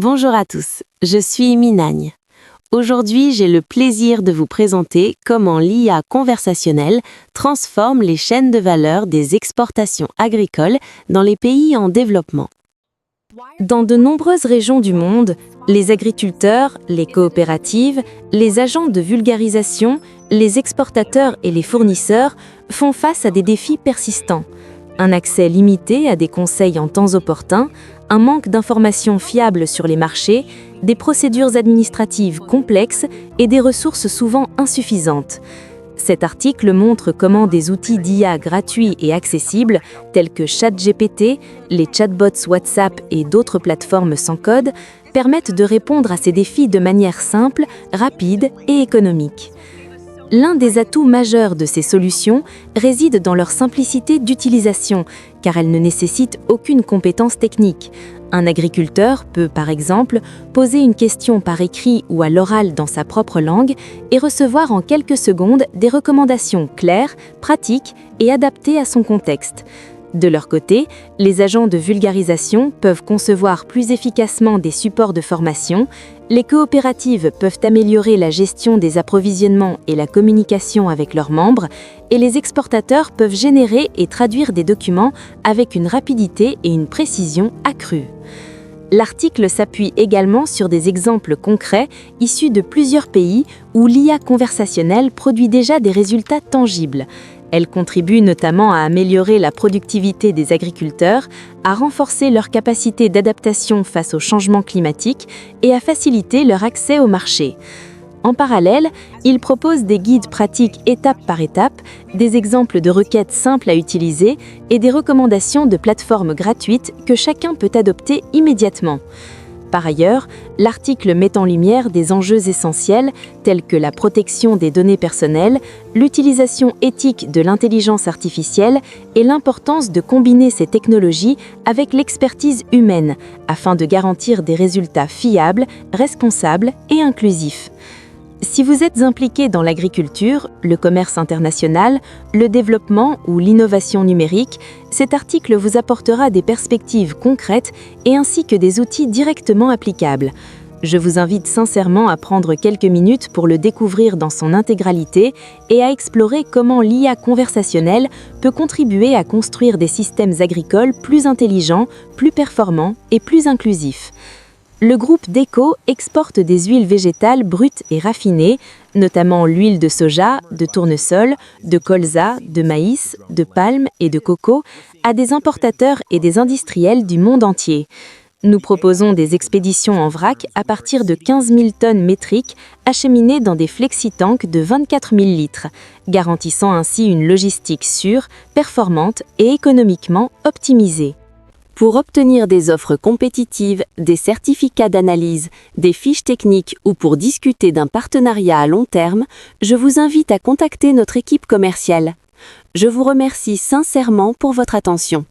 Bonjour à tous, je suis Minagne. Aujourd'hui, j'ai le plaisir de vous présenter comment l'IA conversationnelle transforme les chaînes de valeur des exportations agricoles dans les pays en développement. Dans de nombreuses régions du monde, les agriculteurs, les coopératives, les agents de vulgarisation, les exportateurs et les fournisseurs font face à des défis persistants. Un accès limité à des conseils en temps opportun, un manque d'informations fiables sur les marchés, des procédures administratives complexes et des ressources souvent insuffisantes. Cet article montre comment des outils d'IA gratuits et accessibles, tels que ChatGPT, les chatbots WhatsApp et d'autres plateformes sans code, permettent de répondre à ces défis de manière simple, rapide et économique. L'un des atouts majeurs de ces solutions réside dans leur simplicité d'utilisation, car elles ne nécessitent aucune compétence technique. Un agriculteur peut, par exemple, poser une question par écrit ou à l'oral dans sa propre langue et recevoir en quelques secondes des recommandations claires, pratiques et adaptées à son contexte. De leur côté, les agents de vulgarisation peuvent concevoir plus efficacement des supports de formation, les coopératives peuvent améliorer la gestion des approvisionnements et la communication avec leurs membres, et les exportateurs peuvent générer et traduire des documents avec une rapidité et une précision accrues. L'article s'appuie également sur des exemples concrets issus de plusieurs pays où l'IA conversationnelle produit déjà des résultats tangibles. Elle contribue notamment à améliorer la productivité des agriculteurs, à renforcer leur capacité d'adaptation face au changement climatique et à faciliter leur accès au marché. En parallèle, il propose des guides pratiques étape par étape, des exemples de requêtes simples à utiliser et des recommandations de plateformes gratuites que chacun peut adopter immédiatement. Par ailleurs, l'article met en lumière des enjeux essentiels tels que la protection des données personnelles, l'utilisation éthique de l'intelligence artificielle et l'importance de combiner ces technologies avec l'expertise humaine afin de garantir des résultats fiables, responsables et inclusifs. Si vous êtes impliqué dans l'agriculture, le commerce international, le développement ou l'innovation numérique, cet article vous apportera des perspectives concrètes et ainsi que des outils directement applicables. Je vous invite sincèrement à prendre quelques minutes pour le découvrir dans son intégralité et à explorer comment l'IA conversationnelle peut contribuer à construire des systèmes agricoles plus intelligents, plus performants et plus inclusifs. Le groupe Deco exporte des huiles végétales brutes et raffinées, notamment l'huile de soja, de tournesol, de colza, de maïs, de palme et de coco, à des importateurs et des industriels du monde entier. Nous proposons des expéditions en vrac à partir de 15 000 tonnes métriques acheminées dans des flexi-tanks de 24 000 litres, garantissant ainsi une logistique sûre, performante et économiquement optimisée. Pour obtenir des offres compétitives, des certificats d'analyse, des fiches techniques ou pour discuter d'un partenariat à long terme, je vous invite à contacter notre équipe commerciale. Je vous remercie sincèrement pour votre attention.